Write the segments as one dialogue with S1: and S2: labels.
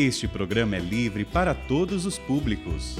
S1: Este programa é livre para todos os públicos.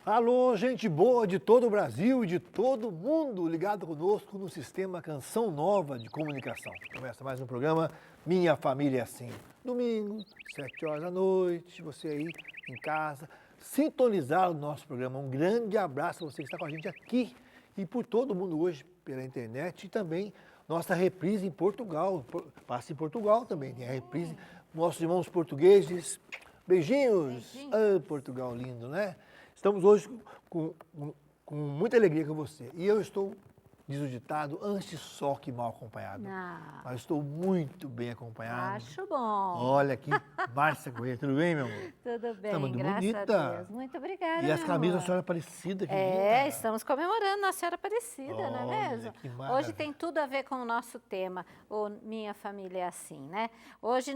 S2: Alô, gente boa de todo o Brasil e de todo o mundo ligado conosco no sistema Canção Nova de Comunicação. Começa mais um programa Minha Família é Assim. Domingo, 7 horas da noite, você aí em casa, sintonizar o nosso programa. Um grande abraço a você que está com a gente aqui e por todo mundo hoje pela internet e também nossa reprise em Portugal. Passa em Portugal também, tem a reprise. Nossos irmãos portugueses, beijinhos. Ah, Portugal lindo, né? Estamos hoje com muita alegria com você. E eu estou, diz o ditado, antes só que mal acompanhado.
S3: Não.
S2: Mas estou muito bem acompanhado.
S3: Acho bom.
S2: Olha aqui, Márcia Corrêa, tudo bem, meu amor?
S3: Tudo bem,
S2: Tá muito
S3: graças
S2: bonita.
S3: a Deus. Muito obrigada,
S2: E as
S3: meu
S2: camisas da
S3: amor.
S2: Senhora Aparecida. Que
S3: É,
S2: linda.
S3: estamos comemorando Nossa Senhora Aparecida, não é
S2: Olha,
S3: mesmo?
S2: que maravilha.
S3: Hoje tem tudo a ver com o nosso tema, o Minha Família é Assim, né? Hoje,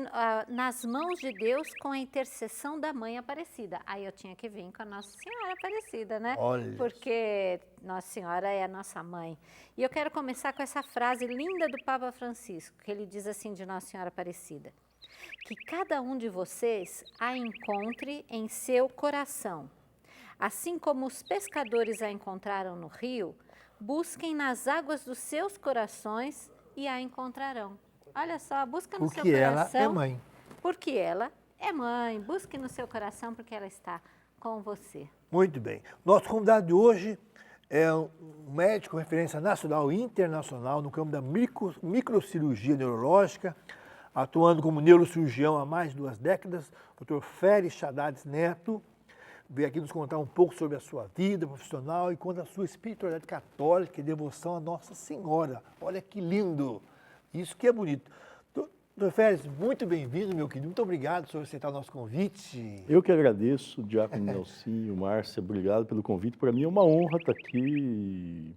S3: nas mãos de Deus, com a intercessão da Mãe Aparecida. Aí eu tinha que vir com a Nossa Senhora Aparecida, né?
S2: Olha.
S3: Porque Nossa Senhora é a nossa mãe. E eu quero começar com essa frase linda do Papa Francisco, que ele diz assim de Nossa Senhora Aparecida: que cada um de vocês a encontre em seu coração. Assim como os pescadores a encontraram no rio, busquem nas águas dos seus corações e a encontrarão. Olha só, busca no seu
S2: Porque ela
S3: coração.
S2: é mãe.
S3: Porque ela é mãe. Busque no seu coração porque ela está com você.
S2: Muito bem. Nosso convidado de hoje é um médico referência nacional e internacional no campo da microcirurgia neurológica, atuando como neurocirurgião há mais de 2 décadas, Dr. Félix Haddad Neto. Veio aqui nos contar um pouco sobre a sua vida profissional e quanto a sua espiritualidade católica e devoção à Nossa Senhora. Olha que lindo! Isso que é bonito. Dr. Félix, muito bem-vindo, meu querido. Muito obrigado por aceitar o nosso convite.
S4: Eu que agradeço, Diácono Nelsinho, Márcia, obrigado pelo convite. Para mim é uma honra estar aqui,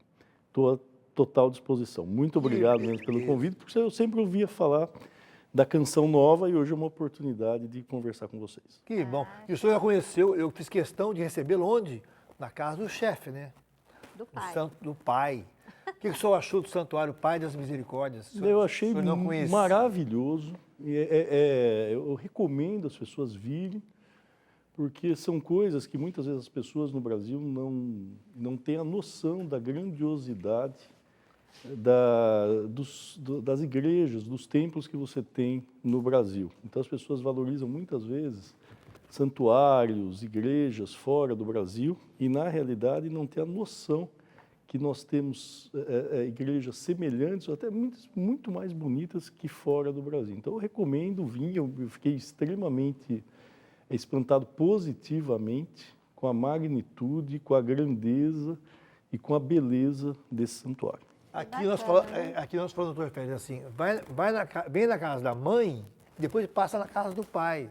S4: estou à total disposição. Muito obrigado mesmo pelo convite, porque eu sempre ouvia falar da Canção Nova e hoje é uma oportunidade de conversar com vocês.
S2: Que bom. E o senhor já conheceu, eu fiz questão de recebê-lo onde? Na casa do chefe, né?
S3: Do
S2: Do
S3: Pai.
S2: santo do Pai. O que o senhor achou do Santuário Pai das Misericórdias?
S4: Eu achei
S2: O senhor não conhecia?
S4: maravilhoso. Eu recomendo as pessoas virem, porque são coisas que muitas vezes as pessoas no Brasil não têm a noção da grandiosidade das igrejas, dos templos que você tem no Brasil. Então as pessoas valorizam muitas vezes santuários, igrejas fora do Brasil e na realidade não têm a noção que nós temos igrejas semelhantes, ou até muito mais bonitas que fora do Brasil. Então eu recomendo vir, eu fiquei extremamente espantado positivamente com a magnitude, com a grandeza e com a beleza desse santuário.
S2: Aqui nós falamos, doutor Félix, assim, vem na casa da mãe, depois passa na casa do pai.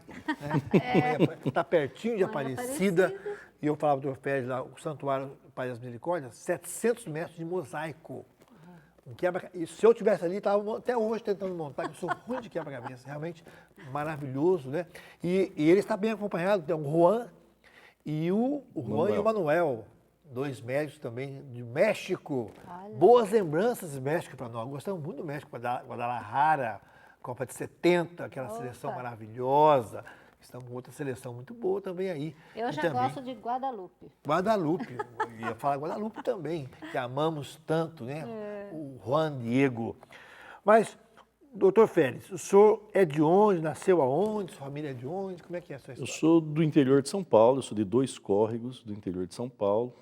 S2: Está pertinho de
S3: Mãe
S2: Aparecida. E eu falava para o doutor Félix lá, o Santuário Pai das Misericórdias, 700 metros de mosaico. E se eu estivesse ali, estava até hoje tentando montar, que eu sou ruim de quebra-cabeça, realmente maravilhoso, né? E ele está bem acompanhado, tem o Juan e o Manuel. 2 médicos também de México.
S3: Olha.
S2: Boas lembranças de México para nós. Gostamos muito do México, Guadalajara, Copa de 70, aquela seleção maravilhosa. Estamos com outra seleção muito boa também aí.
S3: Eu
S2: E
S3: já
S2: também
S3: gosto de Guadalupe.
S2: Guadalupe, eu ia falar Guadalupe também, que amamos tanto, né? O Juan Diego. Mas, doutor Félix, o senhor é de onde? Nasceu aonde? Sua família é de onde? Como é que é a sua
S4: Eu
S2: história?
S4: sou do interior de São Paulo, eu sou de 2 córregos do interior de São Paulo.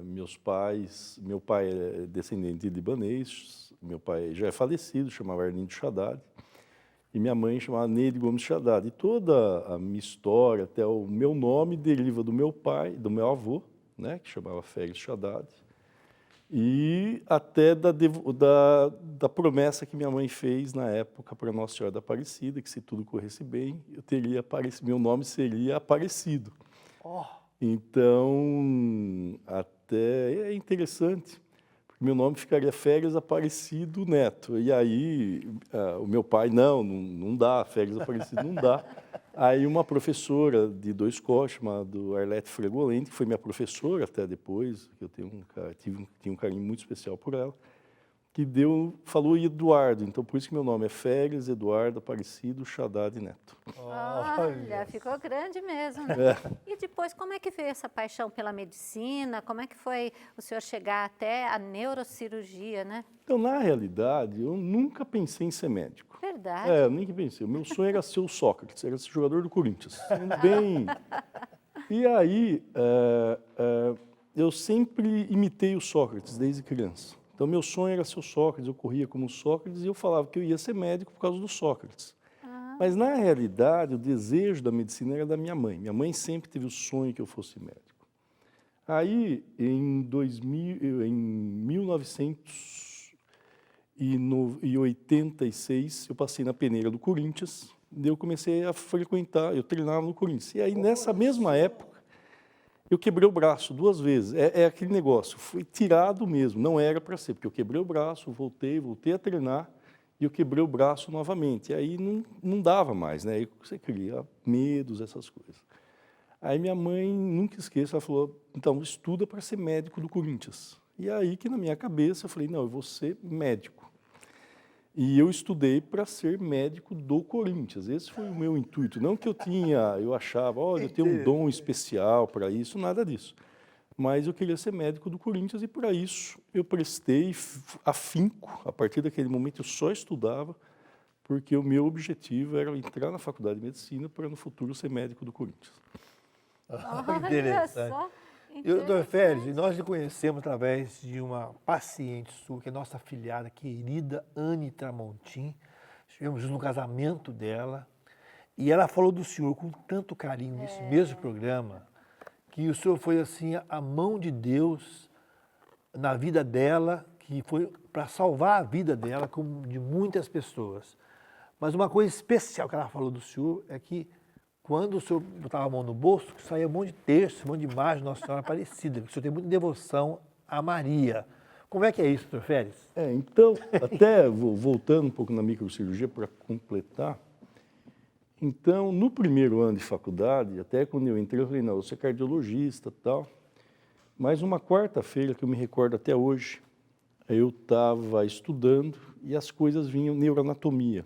S4: Meu pai é descendente de libanês, meu pai já é falecido, chamava Arlindo Haddad, e minha mãe chamava Neide Gomes Haddad. E toda a minha história, até o meu nome, deriva do meu pai, do meu avô, né, que chamava Félix Haddad, e até da promessa que minha mãe fez na época para Nossa Senhora da Aparecida, que se tudo corresse bem, meu nome seria Aparecido.
S2: Oh.
S4: Então, até é interessante, porque meu nome ficaria Félix Aparecido Neto. E aí, o meu pai, não dá, Félix Aparecido não dá. Aí uma professora de 2 córregos, chamada Arlete Fregolente, que foi minha professora até depois, que eu tinha um carinho muito especial por ela, que falou Eduardo, então por isso que meu nome é Félix Eduardo Aparecido Haddad Neto.
S3: Olha, ficou grande mesmo. Né? E depois, como é que veio essa paixão pela medicina? Como é que foi o senhor chegar até a neurocirurgia, né?
S4: Então, na realidade, eu nunca pensei em ser médico.
S3: Verdade.
S4: Eu nunca pensei. O meu sonho era ser o Sócrates, era ser jogador do Corinthians. Sendo bem... E aí, eu sempre imitei o Sócrates desde criança. Então, meu sonho era ser o Sócrates, eu corria como o Sócrates e eu falava que eu ia ser médico por causa do Sócrates. Mas, na realidade, o desejo da medicina era da minha mãe. Minha mãe sempre teve o sonho que eu fosse médico. Aí, em 1986, eu passei na peneira do Corinthians, e eu comecei a frequentar, eu treinava no Corinthians. E aí, nessa mesma época, eu quebrei o braço 2 vezes. É aquele negócio, foi tirado mesmo, não era para ser, porque eu quebrei o braço, voltei a treinar e eu quebrei o braço novamente. E aí não dava mais, né? Aí você cria medos, essas coisas. Aí minha mãe, nunca esqueço, ela falou, então estuda para ser médico do Corinthians. E aí que na minha cabeça eu falei, não, eu vou ser médico. E eu estudei para ser médico do Corinthians. Esse foi o meu intuito. Não que eu achava, olha, eu tenho um dom especial para isso, nada disso. Mas eu queria ser médico do Corinthians e para isso eu prestei afinco. A partir daquele momento eu só estudava, porque o meu objetivo era entrar na faculdade de medicina para no futuro ser médico do Corinthians.
S3: Olha só.
S2: Doutor Félix, nós lhe conhecemos através de uma paciente sua, que é nossa afilhada querida Anne Tramontim. Estivemos no casamento dela e ela falou do senhor com tanto carinho nesse mesmo programa, que o senhor foi assim a mão de Deus na vida dela, que foi para salvar a vida dela, como de muitas pessoas. Mas uma coisa especial que ela falou do senhor é que quando o senhor botava a mão no bolso, saía um monte de texto, um monte de imagem de Nossa Senhora Aparecida, porque o senhor tem muita devoção a Maria. Como é que é isso, doutor Félix?
S4: Então, até voltando um pouco na microcirurgia para completar, então, no primeiro ano de faculdade, até quando eu entrei, eu falei, não, eu sou cardiologista e tal, mas uma quarta-feira, que eu me recordo até hoje, eu estava estudando e as coisas vinham, neuroanatomia.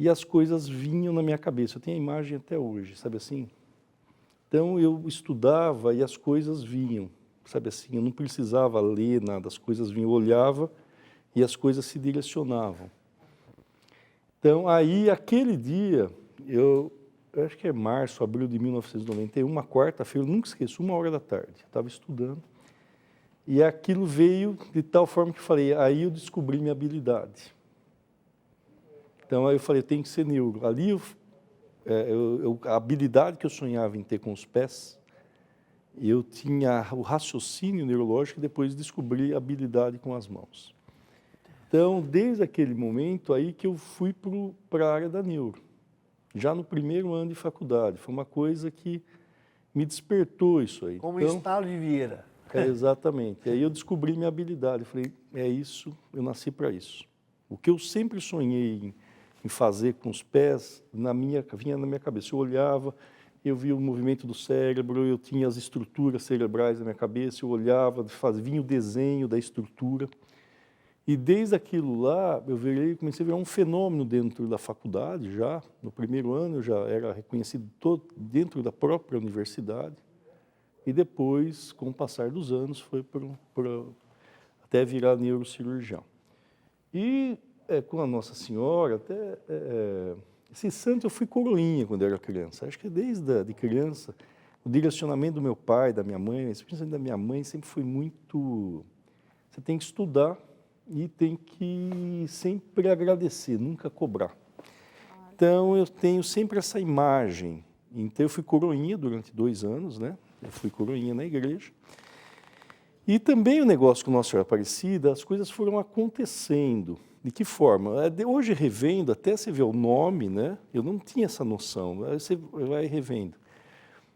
S4: E as coisas vinham na minha cabeça. Eu tenho a imagem até hoje, sabe assim? Então, eu estudava e as coisas vinham, sabe assim? Eu não precisava ler nada, as coisas vinham. Eu olhava e as coisas se direcionavam. Então, aí, aquele dia, eu acho que é março, abril de 1991, uma quarta-feira, eu nunca esqueço, 1h da tarde. Eu estava estudando e aquilo veio de tal forma que eu falei, aí eu descobri minha habilidade. Então, aí eu falei, tem que ser neuro. Ali, a habilidade que eu sonhava em ter com os pés, eu tinha o raciocínio neurológico e depois descobri a habilidade com as mãos. Então, desde aquele momento aí que eu fui para a área da neuro, já no primeiro ano de faculdade. Foi uma coisa que me despertou isso aí.
S2: Como
S4: então,
S2: estalo de Vieira.
S4: Exatamente. Aí eu descobri minha habilidade. Eu falei, é isso, eu nasci para isso. O que eu sempre sonhei em fazer com os pés, vinha na minha cabeça. Eu olhava, eu via o movimento do cérebro, eu tinha as estruturas cerebrais na minha cabeça, eu olhava, vinha o desenho da estrutura. E desde aquilo lá, comecei a virar um fenômeno dentro da faculdade já. No primeiro ano eu já era reconhecido dentro da própria universidade. E depois, com o passar dos anos, foi até virar neurocirurgião. E com a Nossa Senhora, esse santo eu fui coroinha quando eu era criança. Acho que desde de criança, o direcionamento do meu pai, da minha mãe, especialmente da minha mãe, sempre foi muito... Você tem que estudar e tem que sempre agradecer, nunca cobrar. Então, eu tenho sempre essa imagem. Então, eu fui coroinha durante 2 anos, né? Eu fui coroinha na igreja. E também o negócio com Nossa Senhora Aparecida, as coisas foram acontecendo. De que forma? Hoje, revendo, até você vê o nome, né? Eu não tinha essa noção. Aí você vai revendo.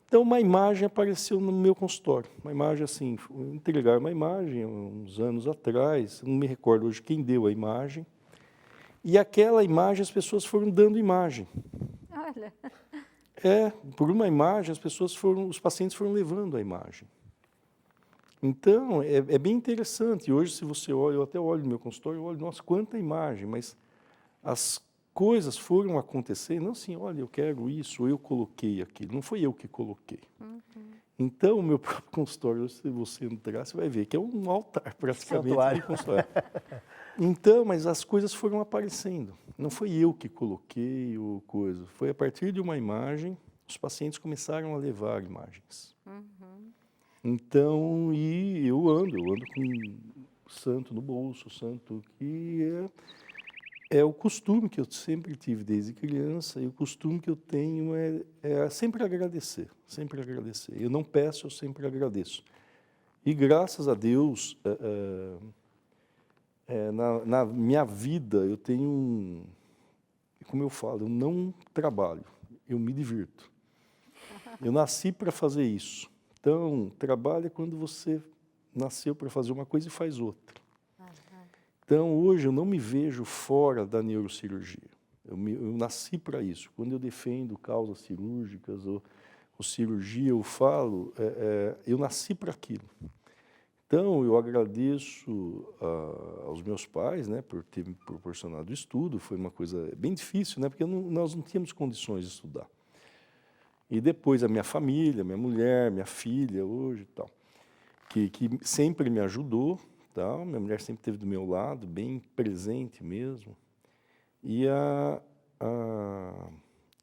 S4: Então, uma imagem apareceu no meu consultório. Uma imagem assim, entregaram uma imagem uns anos atrás, não me recordo hoje quem deu a imagem. E aquela imagem, as pessoas foram dando imagem.
S3: Olha.
S4: Por uma imagem, os pacientes foram levando a imagem. Então, é bem interessante. Hoje, se você olha, eu até olho no meu consultório, eu olho, nossa, quanta imagem, mas as coisas foram acontecer, não assim, olha, eu quero isso, ou eu coloquei aquilo. Não foi eu que coloquei. Então, o meu próprio consultório, se você entrar, você vai ver que é um altar, praticamente.
S2: Santuário.
S4: Do consultório. Então, mas as coisas foram aparecendo. Não foi eu que coloquei o coisa. Foi a partir de uma imagem, os pacientes começaram a levar imagens. Então, e eu ando com o santo no bolso, o santo que é o costume que eu sempre tive desde criança, e o costume que eu tenho é sempre agradecer, sempre agradecer. Eu não peço, eu sempre agradeço. E graças a Deus, na minha vida, eu tenho, como eu falo, eu não trabalho, eu me divirto. Eu nasci para fazer isso. Então, trabalho é quando você nasceu para fazer uma coisa e faz outra. Então, hoje, eu não me vejo fora da neurocirurgia. Eu nasci para isso. Quando eu defendo causas cirúrgicas ou cirurgia, eu falo, eu nasci para aquilo. Então, eu agradeço aos meus pais, né, por ter me proporcionado estudo. Foi uma coisa bem difícil, né, porque nós não tínhamos condições de estudar. E depois a minha família, minha mulher, minha filha hoje e tal, que sempre me ajudou, tal. Minha mulher sempre esteve do meu lado, bem presente mesmo. E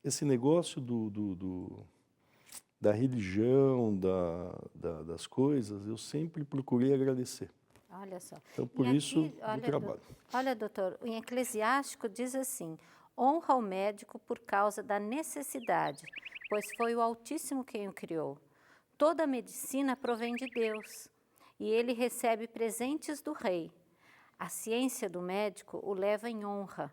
S4: esse negócio da religião, das coisas, eu sempre procurei agradecer.
S3: Olha só.
S4: Então, por
S3: E
S4: isso,
S3: aqui,
S4: o trabalho.
S3: Olha, doutor, em Eclesiástico diz assim, honra o médico por causa da necessidade, pois foi o Altíssimo quem o criou. Toda a medicina provém de Deus, e ele recebe presentes do rei. A ciência do médico o leva em honra.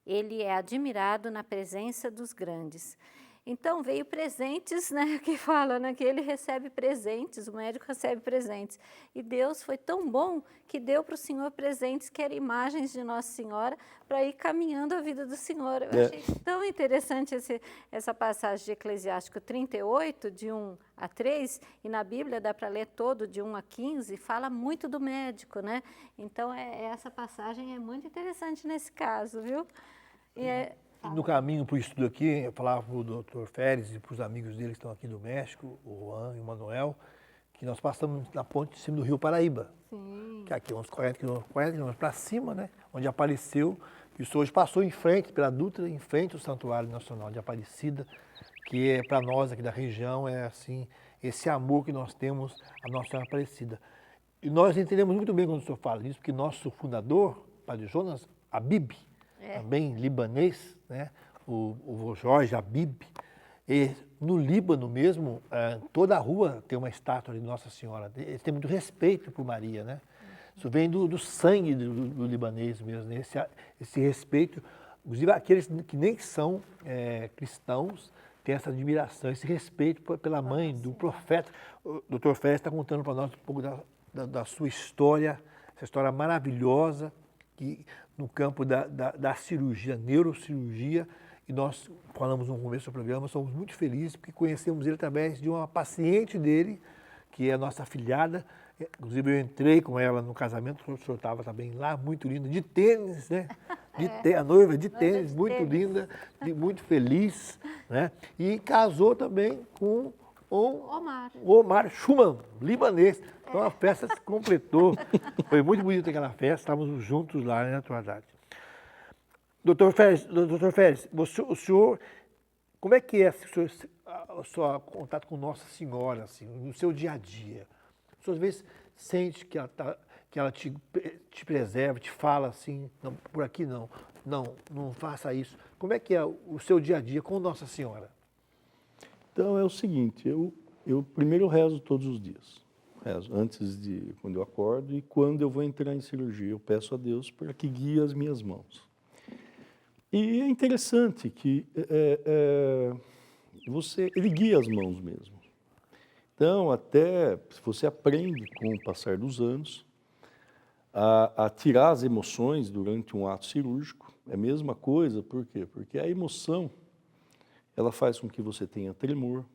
S3: Ele é admirado na presença dos grandes. Então, veio presentes, né, que fala, né, que ele recebe presentes, o médico recebe presentes. E Deus foi tão bom que deu para o Senhor presentes, que eram imagens de Nossa Senhora, para ir caminhando a vida do Senhor. Eu achei tão interessante essa passagem de Eclesiástico 38, de 1 a 3, e na Bíblia dá para ler todo, de 1 a 15, fala muito do médico, né? Então, essa passagem é muito interessante nesse caso, viu?
S2: No caminho para o estudo aqui, eu falava para o doutor Férez e para os amigos dele que estão aqui do México, o Juan e o Manuel, que nós passamos na ponte de cima do Rio Paraíba.
S3: Sim.
S2: Que é aqui uns 40 quilômetros para cima, né? Onde apareceu, isso hoje passou em frente, pela Dutra, em frente ao Santuário Nacional de Aparecida, que é para nós aqui da região, é assim, esse amor que nós temos a Nossa Senhora Aparecida. E nós entendemos muito bem quando o senhor fala disso, porque nosso fundador, Padre Jonas Habib, também libanês, né? O Jorge Habib, e no Líbano mesmo, toda a rua tem uma estátua de Nossa Senhora. Eles têm muito respeito por Maria, né? Isso vem do sangue do libanês mesmo, né? Esse respeito. Inclusive aqueles que nem são cristãos têm essa admiração, esse respeito pela mãe do profeta. O doutor Férez está contando para nós um pouco da sua história, essa história maravilhosa, que no campo da cirurgia, neurocirurgia, e nós falamos no começo do programa, somos muito felizes porque conhecemos ele através de uma paciente dele, que é a nossa afilhada. Inclusive eu entrei com ela no casamento, o senhor estava também lá, muito linda, de tênis, né? A noiva de tênis, muito linda, muito feliz, né? E casou também com o Omar Schumann, libanês. Então a festa se completou. Foi muito bonita aquela festa, estávamos juntos lá, né, na atualidade. Doutor Férez, o senhor, como é que é o seu contato com Nossa Senhora, assim, no seu dia a dia? O senhor às vezes sente que ela te preserva, te fala assim, não, por aqui não faça isso. Como é que é o seu dia a dia com Nossa Senhora?
S4: Então, é o seguinte, eu primeiro rezo todos os dias. Rezo antes de, quando eu acordo e quando eu vou entrar em cirurgia, eu peço a Deus para que guie as minhas mãos. E é interessante que ele guia as mãos mesmo. Então, até se você aprende com o passar dos anos a tirar as emoções durante um ato cirúrgico, é a mesma coisa, por quê? Porque a emoção, ela faz com que você tenha tremor,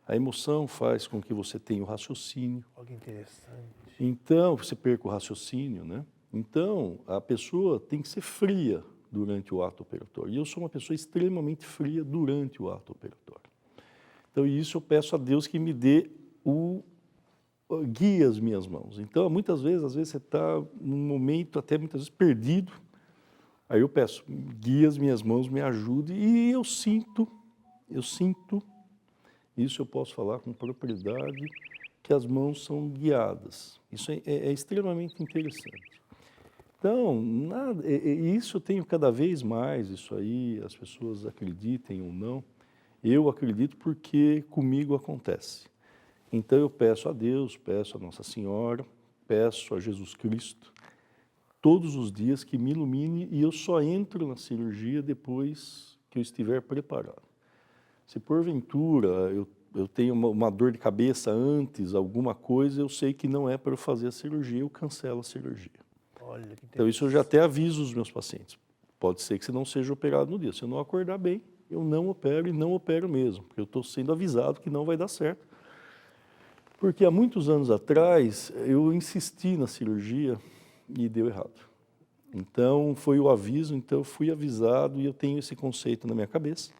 S4: A emoção faz com que você tenha o raciocínio.
S2: Olha que interessante.
S4: Então, você perca o raciocínio, né? Então, a pessoa tem que ser fria durante o ato operatório. E eu sou uma pessoa extremamente fria durante o ato operatório. Então, isso eu peço a Deus que me dê guie as minhas mãos. Então, muitas vezes, às vezes você está num momento até muitas vezes perdido. Aí eu peço, guie as minhas mãos, me ajude. E eu sinto, isso eu posso falar com propriedade, que as mãos são guiadas. Isso é extremamente interessante. Então, isso eu tenho cada vez mais, isso aí, as pessoas acreditem ou não, eu acredito porque comigo acontece. Então eu peço a Deus, peço a Nossa Senhora, peço a Jesus Cristo, todos os dias que me ilumine e eu só entro na cirurgia depois que eu estiver preparado. Se porventura eu tenho uma dor de cabeça antes, alguma coisa, eu sei que não é para eu fazer a cirurgia, eu cancelo a cirurgia.
S2: Olha, que
S4: Então isso eu já até aviso os meus pacientes. Pode ser que você não seja operado no dia. Se eu não acordar bem, eu não opero e não opero mesmo, porque eu estou sendo avisado que não vai dar certo. Porque há muitos anos atrás eu insisti na cirurgia e deu errado. Então foi o aviso, então eu fui avisado e eu tenho esse conceito na minha cabeça,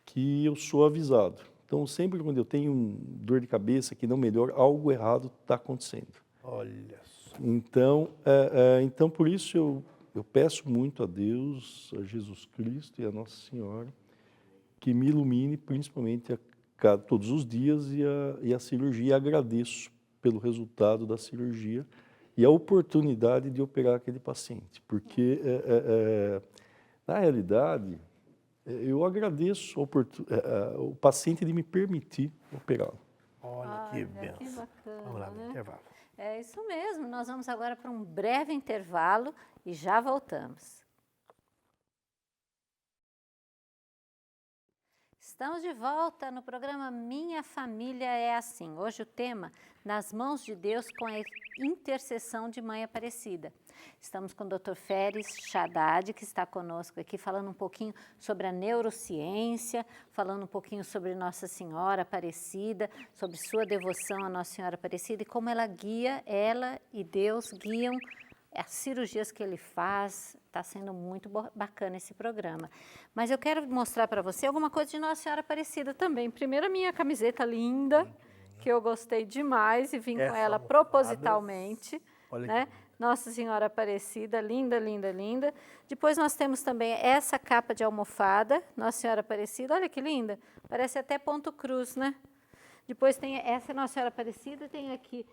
S4: que eu sou avisado. Então sempre quando eu tenho dor de cabeça que não melhora, algo errado está acontecendo.
S2: Olha só.
S4: Então, então por isso eu peço muito a Deus, a Jesus Cristo e a Nossa Senhora, que me ilumine principalmente todos os dias e a cirurgia. E agradeço pelo resultado da cirurgia e a oportunidade de operar aquele paciente, porque na realidade eu agradeço o paciente de me permitir operá-lo.
S2: Olha que
S3: Olha, que
S2: benção.
S3: bacana,
S2: Vamos lá no
S3: né?
S2: intervalo.
S3: É isso mesmo, nós vamos agora para um breve intervalo e já voltamos. Estamos de volta no programa Minha Família é Assim. Hoje o tema, Nas Mãos de Deus com a Intercessão de Mãe Aparecida. Estamos com o Dr. Feres Haddad, que está conosco aqui, falando um pouquinho sobre a neurociência, falando um pouquinho sobre Nossa Senhora Aparecida, sobre sua devoção à Nossa Senhora Aparecida e como ela e Deus guiam as cirurgias que ele faz. Está sendo muito bacana esse programa. Mas eu quero mostrar para você alguma coisa de Nossa Senhora Aparecida também. Primeiro a minha camiseta linda, que eu gostei demais e vim com ela propositalmente.
S2: Olha
S3: né? Nossa Senhora Aparecida, linda, linda, linda. Depois nós temos também essa capa de almofada, Nossa Senhora Aparecida. Olha que linda, parece até ponto cruz, né? Depois tem essa Nossa Senhora Aparecida, tem aqui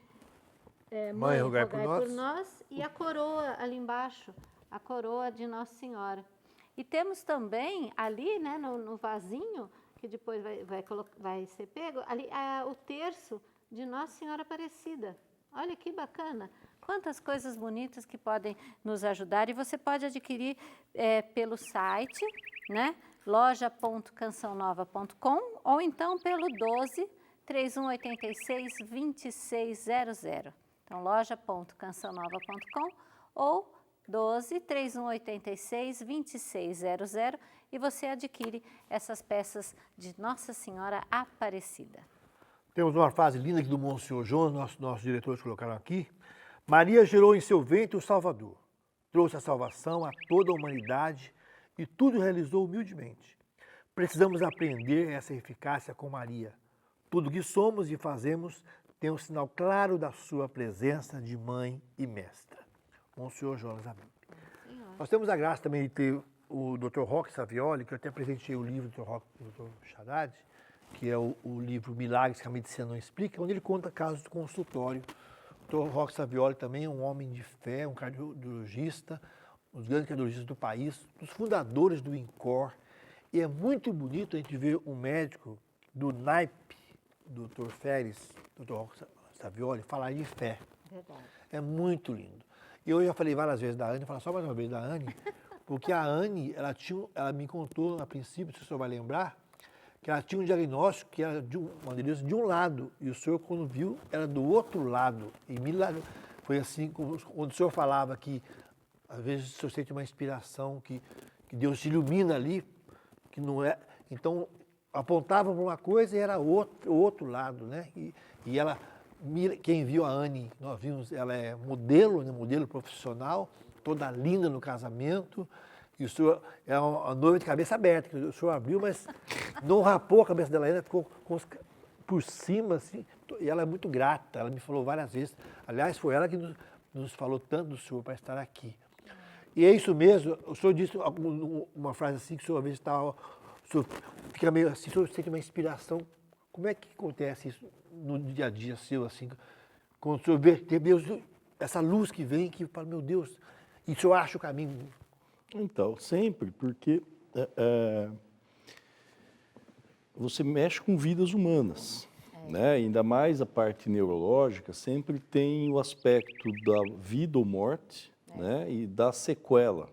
S3: Mãe, rogai por nós, e a coroa ali embaixo, a coroa de Nossa Senhora. E temos também ali, né, no vasinho, que depois vai ser pego, ali o terço de Nossa Senhora Aparecida. Olha que bacana. Quantas coisas bonitas que podem nos ajudar. E você pode adquirir pelo site, né, loja.cançãonova.com ou então pelo 12 3186 2600. Então, loja.cançãonova.com ou 12 3186 2600 e você adquire essas peças de Nossa Senhora Aparecida.
S2: Temos uma frase linda aqui do Monsenhor João, nossos diretores colocaram aqui. Maria gerou em seu ventre o Salvador, trouxe a salvação a toda a humanidade e tudo realizou humildemente. Precisamos aprender essa eficácia com Maria. Tudo que somos e fazemos tem um sinal claro da sua presença de mãe e mestra. Monsenhor Jonas Abib. Nós temos a graça também de ter o Dr. Roque Savioli, que eu até presenteei o livro do Dr. Haddad, que é o livro Milagres que a Medicina Não Explica, onde ele conta casos de consultório. O Dr. Roque Savioli também é um homem de fé, um cardiologista, um dos grandes cardiologistas do país, dos fundadores do INCOR. E é muito bonito a gente ver um médico do naipe, Dr. Feres, Dr. Roque Savioli, falar de fé.
S3: Verdade.
S2: É muito lindo. E eu já falei várias vezes da Anne, vou falar só mais uma vez da Anne, porque a Anne, ela me contou a princípio, se o senhor vai lembrar, que ela tinha um diagnóstico que era de uma doença de um lado, e o senhor, quando viu, era do outro lado. E milagre, foi assim, quando o senhor falava que, às vezes, o senhor sente uma inspiração, que Deus te ilumina ali, que não é... Então, apontavam para uma coisa e era o outro lado, né? E ela, quem viu a Anne, nós vimos, ela é modelo, né? Modelo profissional, toda linda no casamento, e o senhor é uma noiva de cabeça aberta, que o senhor abriu, mas não rapou a cabeça dela ainda, ficou por cima, assim, e ela é muito grata, ela me falou várias vezes, aliás, foi ela que nos falou tanto do senhor para estar aqui. E é isso mesmo, o senhor disse uma frase assim, que o senhor às vezes estava, o senhor fica meio assim, o senhor sente uma inspiração, como é que acontece isso no dia a dia seu, assim, quando o senhor vê Deus, essa luz que vem, que fala, meu Deus, e o senhor acha o caminho?
S4: Então, sempre, porque você mexe com vidas humanas, né? Ainda mais a parte neurológica, sempre tem o aspecto da vida ou morte, né? E da sequela.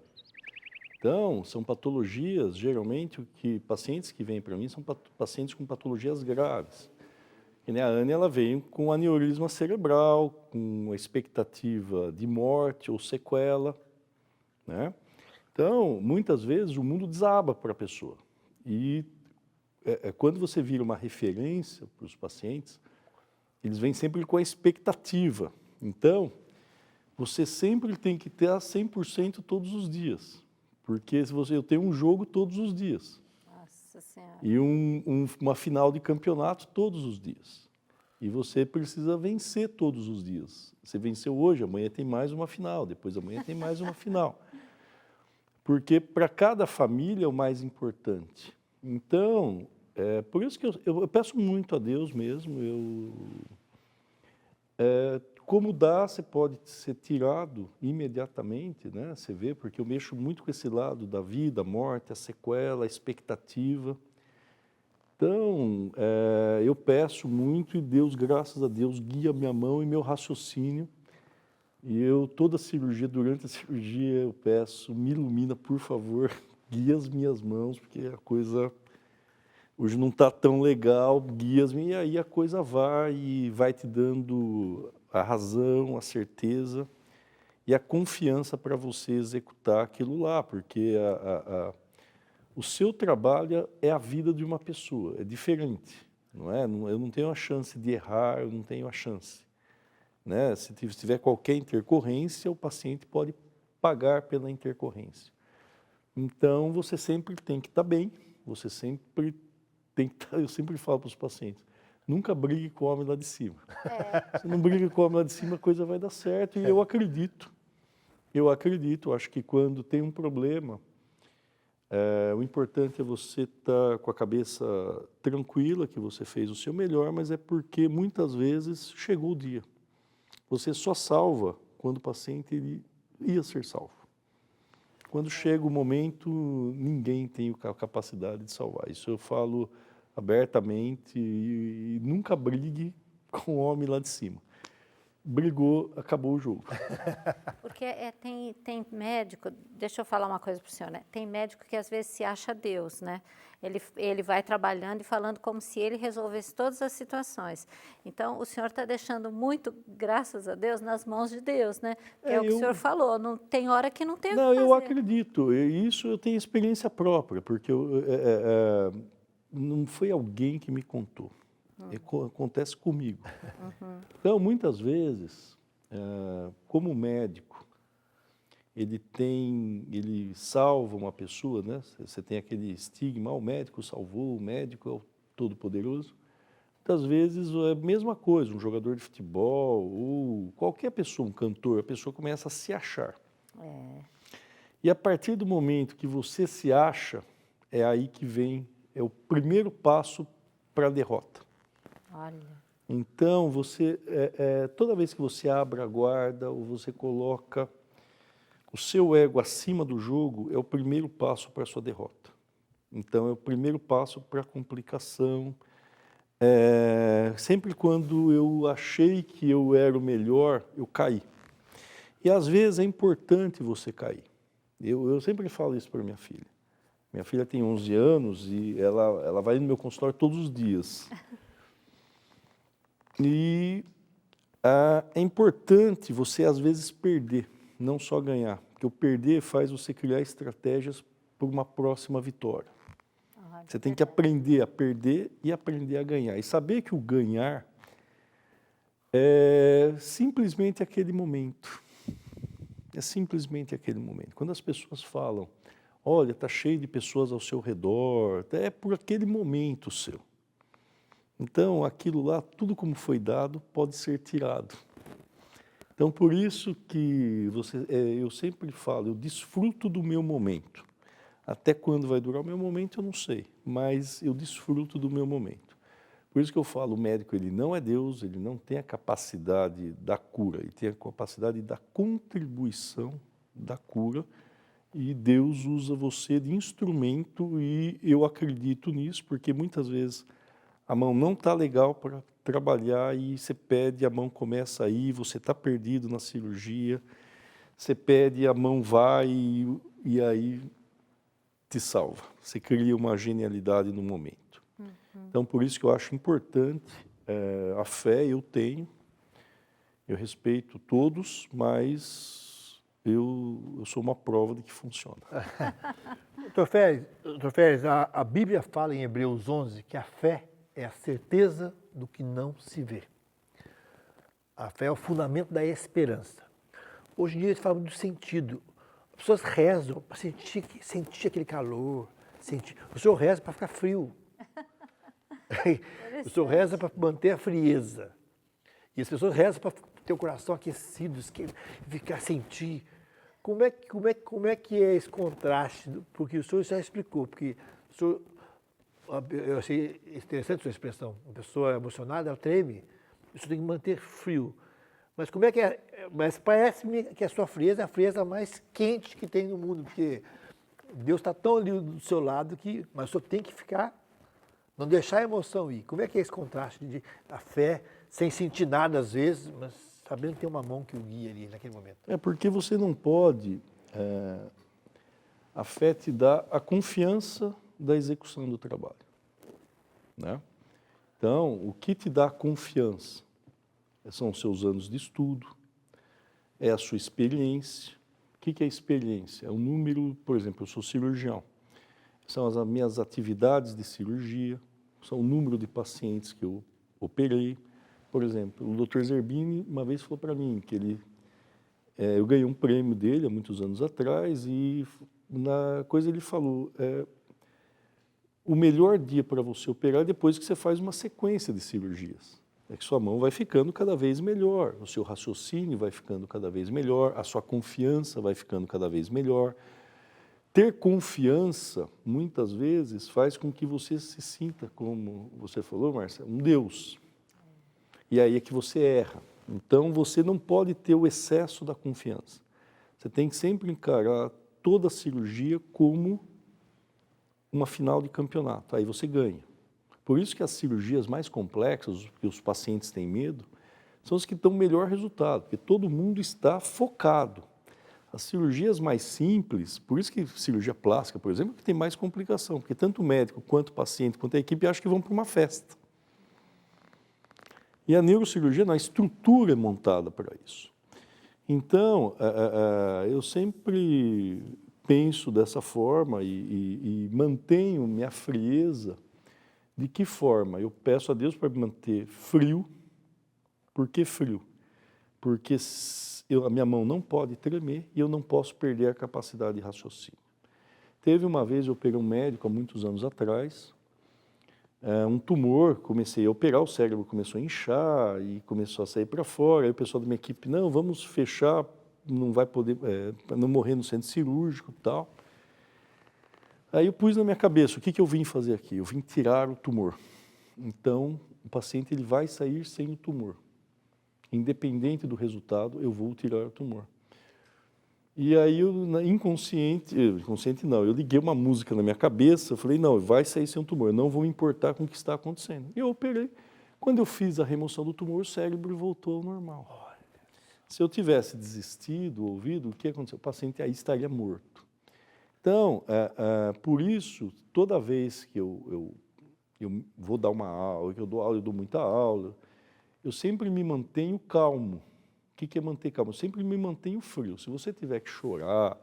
S4: Então, são patologias, geralmente, pacientes que vêm para mim são pacientes com patologias graves. E, né, a Anne, ela veio com aneurisma cerebral, com a expectativa de morte ou sequela, né? Então, muitas vezes, o mundo desaba para a pessoa. E quando você vira uma referência para os pacientes, eles vêm sempre com a expectativa. Então, você sempre tem que ter a 100% todos os dias. Porque eu tenho um jogo todos os dias.
S3: Nossa Senhora.
S4: E uma final de campeonato todos os dias. E você precisa vencer todos os dias. Você venceu hoje, amanhã tem mais uma final, depois amanhã tem mais uma final. Porque para cada família é o mais importante. Então, por isso que eu peço muito a Deus mesmo. Como dá, você pode ser tirado imediatamente, né? Você vê, porque eu mexo muito com esse lado da vida, a morte, a sequela, a expectativa. Então, eu peço muito e Deus, graças a Deus, guia minha mão e meu raciocínio. E toda cirurgia, durante a cirurgia, eu peço, me ilumina, por favor, guia as minhas mãos, porque a coisa hoje não está tão legal, guia-me, e aí a coisa vai te dando a razão, a certeza e a confiança para você executar aquilo lá, porque o seu trabalho é a vida de uma pessoa, é diferente, não é? Eu não tenho a chance de errar, eu não tenho a chance. Né? Se tiver qualquer intercorrência, o paciente pode pagar pela intercorrência. Então, você sempre tem que estar bem, você sempre tem que estar, eu sempre falo para os pacientes, nunca brigue com o homem lá de cima. Se não briga com o homem lá de cima, a coisa vai dar certo. E eu acredito, acho que quando tem um problema, o importante é você estar com a cabeça tranquila, que você fez o seu melhor, mas é porque muitas vezes chegou o dia. Você só salva quando o paciente ia ser salvo. Quando chega o momento, ninguém tem a capacidade de salvar. Isso eu falo abertamente e nunca brigue com o homem lá de cima. Brigou, acabou o jogo.
S3: Porque tem médico, deixa eu falar uma coisa para o senhor, né? Tem médico que às vezes se acha Deus, né? Ele vai trabalhando e falando como se ele resolvesse todas as situações. Então, o senhor está deixando muito, graças a Deus, nas mãos de Deus, né? Que é o que o senhor falou, não tem hora que não tem o que fazer.
S4: Eu acredito, isso eu tenho experiência própria, porque não foi alguém que me contou. Acontece comigo. Então, muitas vezes, como médico, ele salva uma pessoa, né? Você tem aquele estigma, o médico salvou, o médico é o todo-poderoso. Muitas vezes é a mesma coisa, um jogador de futebol ou qualquer pessoa, um cantor, a pessoa começa a se achar. E a partir do momento que você se acha, é aí que vem, é o primeiro passo para a derrota.
S3: Olha.
S4: Então, toda vez que você abre a guarda ou você coloca o seu ego acima do jogo, é o primeiro passo para a sua derrota. Então, é o primeiro passo para a complicação. Sempre quando eu achei que eu era o melhor, eu caí. E, às vezes, é importante você cair. Eu sempre falo isso para minha filha. Minha filha tem 11 anos e ela vai no meu consultório todos os dias. E é importante você, às vezes, perder, não só ganhar. Porque o perder faz você criar estratégias para uma próxima vitória. Você tem que aprender a perder e aprender a ganhar. E saber que o ganhar é simplesmente aquele momento. É simplesmente aquele momento. Quando as pessoas falam, olha, está cheio de pessoas ao seu redor, é por aquele momento seu. Então, aquilo lá, tudo como foi dado, pode ser tirado. Então, por isso que eu sempre falo, eu desfruto do meu momento. Até quando vai durar o meu momento, eu não sei, mas eu desfruto do meu momento. Por isso que eu falo, o médico ele não é Deus, ele não tem a capacidade da cura, ele tem a capacidade da contribuição da cura, e Deus usa você de instrumento, e eu acredito nisso, porque muitas vezes a mão não está legal para trabalhar e você pede, a mão começa a ir, você está perdido na cirurgia, você pede, a mão vai e aí te salva. Você cria uma genialidade no momento. Então, por isso que eu acho importante, a fé eu tenho, eu respeito todos, mas eu sou uma prova de que funciona.
S2: Dr. Férez, a Bíblia fala em Hebreus 11 que a fé é a certeza do que não se vê. A fé é o fundamento da esperança. Hoje em dia, eles falam do sentido. As pessoas rezam para sentir aquele calor. O senhor reza para ficar frio. O senhor reza para manter a frieza. E as pessoas rezam para ter o coração aquecido, ficar sentir. Como é que é esse contraste? Porque o senhor já explicou, porque o senhor, eu achei interessante a sua expressão. Uma pessoa emocionada, ela treme, isso tem que manter frio. Mas como é que é? Mas parece-me que a sua frieza é a frieza mais quente que tem no mundo, porque Deus está tão ali do seu lado que, mas o senhor tem que ficar, não deixar a emoção ir. Como é que é esse contraste de a fé sem sentir nada às vezes, mas sabendo que tem uma mão que o guia ali naquele momento?
S4: É porque você não pode, a fé te dá a confiança da execução do trabalho, né? Então, o que te dá confiança são os seus anos de estudo, é a sua experiência. O que é experiência? É o número, por exemplo, eu sou cirurgião, são as minhas atividades de cirurgia, são o número de pacientes que eu operei. Por exemplo, o Dr. Zerbini uma vez falou para mim que eu ganhei um prêmio dele há muitos anos atrás e na coisa ele falou, o melhor dia para você operar é depois que você faz uma sequência de cirurgias. É que sua mão vai ficando cada vez melhor, o seu raciocínio vai ficando cada vez melhor, a sua confiança vai ficando cada vez melhor. Ter confiança, muitas vezes, faz com que você se sinta, como você falou, Márcia, um Deus. E aí é que você erra. Então, você não pode ter o excesso da confiança. Você tem que sempre encarar toda a cirurgia como uma final de campeonato. Aí você ganha. Por isso que as cirurgias mais complexas, que os pacientes têm medo, são as que dão melhor resultado, porque todo mundo está focado. As cirurgias mais simples, por isso que cirurgia plástica, por exemplo, que tem mais complicação, porque tanto o médico, quanto o paciente, quanto a equipe acham que vão para uma festa. E a neurocirurgia, a estrutura é montada para isso. Então, eu sempre penso dessa forma e mantenho minha frieza. De que forma? Eu peço a Deus para me manter frio. Por que frio? Porque a minha mão não pode tremer e eu não posso perder a capacidade de raciocínio. Teve uma vez, eu operei um médico há muitos anos atrás, um tumor, comecei a operar, o cérebro começou a inchar e começou a sair para fora. Aí o pessoal da minha equipe, não, vamos fechar, não vai poder, para não morrer no centro cirúrgico e tal. Aí eu pus na minha cabeça, o que eu vim fazer aqui? Eu vim tirar o tumor. Então, o paciente ele vai sair sem o tumor. Independente do resultado, eu vou tirar o tumor. E aí, inconsciente não, eu liguei uma música na minha cabeça, eu falei, não, vai sair sem um tumor, eu não vou me importar com o que está acontecendo. E eu operei. Quando eu fiz a remoção do tumor, o cérebro voltou ao normal. Se eu tivesse desistido, ouvido, o que aconteceu? O paciente aí estaria morto. Então, por isso, toda vez que eu vou dar uma aula, que eu dou aula, eu dou muita aula, eu sempre me mantenho calmo. O que é manter calmo? Eu sempre me mantenho frio. Se você tiver que chorar,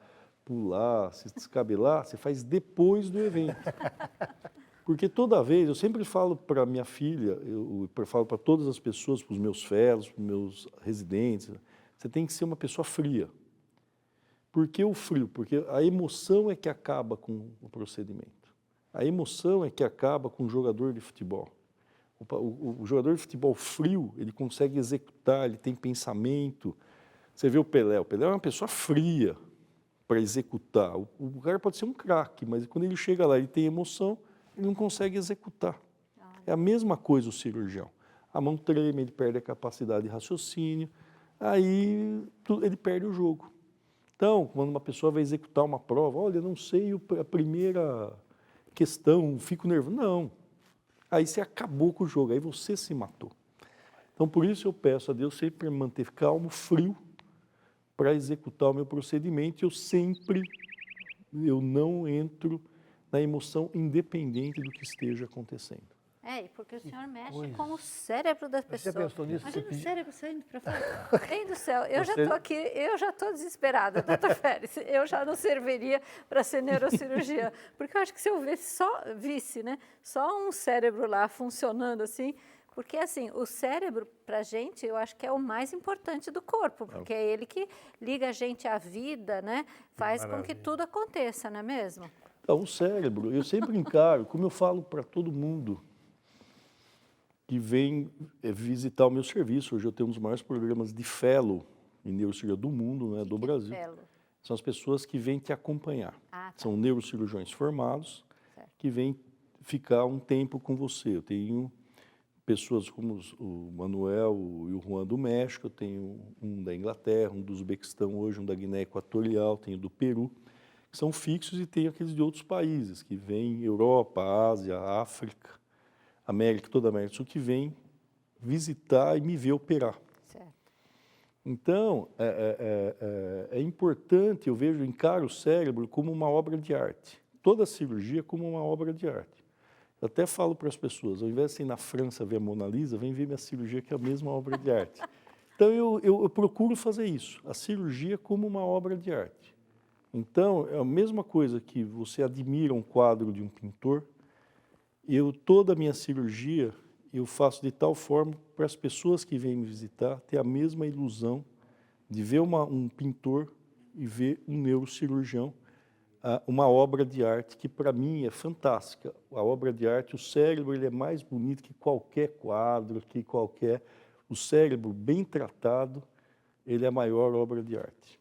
S4: pular, se descabelar, você faz depois do evento. Porque toda vez, eu sempre falo para minha filha, eu falo para todas as pessoas, para os meus fellows, para os meus residentes, você tem que ser uma pessoa fria. Por que o frio? Porque a emoção é que acaba com o procedimento. A emoção é que acaba com o jogador de futebol. O jogador de futebol frio, ele consegue executar, ele tem pensamento. Você vê o Pelé é uma pessoa fria para executar. O cara pode ser um craque, mas quando ele chega lá, ele tem emoção, ele não consegue executar. É a mesma coisa o cirurgião. A mão treme, ele perde a capacidade de raciocínio, aí ele perde o jogo. Então, quando uma pessoa vai executar uma prova, olha, não sei a primeira questão, fico nervoso. Não. Aí você acabou com o jogo, aí você se matou. Então, por isso eu peço a Deus sempre manter calmo, frio, para executar o meu procedimento. Eu não entro na emoção independente do que esteja acontecendo.
S3: E porque o senhor mexe com o cérebro das pessoas.
S2: Você pensou nisso?
S3: Imagina o cérebro saindo para fora. Bem do céu, eu já estou aqui, eu já estou desesperada, doutor Félix. Eu já não serviria para ser neurocirurgiã. Porque eu acho que se eu visse, né, só um cérebro lá funcionando assim, porque assim, o cérebro, para a gente, eu acho que é o mais importante do corpo, porque é ele que liga a gente à vida, né, faz com que tudo aconteça, não é mesmo?
S4: Então, o cérebro, eu sempre encaro, como eu falo para todo mundo que vem visitar o meu serviço. Hoje eu tenho um dos maiores programas de fellow em neurocirurgia do mundo, né, do Brasil. São as pessoas que vêm te acompanhar. São neurocirurgiões formados que vêm ficar um tempo com você. Eu tenho pessoas como o Manuel e o Juan do México, eu tenho um da Inglaterra, um do Uzbequistão hoje, um da Guiné Equatorial, tenho do Peru, que são fixos, e tem aqueles de outros países, que vêm Europa, Ásia, África, América, toda a América do Sul, que vem visitar e me ver operar.
S3: Certo.
S4: Então, é importante, eu encaro o cérebro como uma obra de arte. Toda cirurgia como uma obra de arte. Eu até falo para as pessoas, ao invés de ir na França ver a Mona Lisa, vem ver minha cirurgia, que é a mesma obra de arte. Então, eu procuro fazer isso, a cirurgia como uma obra de arte. Então, é a mesma coisa que você admira um quadro de um pintor. Toda a minha cirurgia, eu faço de tal forma para as pessoas que vêm me visitar ter a mesma ilusão de ver um pintor e ver um neurocirurgião, uma obra de arte que para mim é fantástica. A obra de arte, o cérebro, ele é mais bonito que qualquer quadro, o cérebro bem tratado, ele é a maior obra de arte.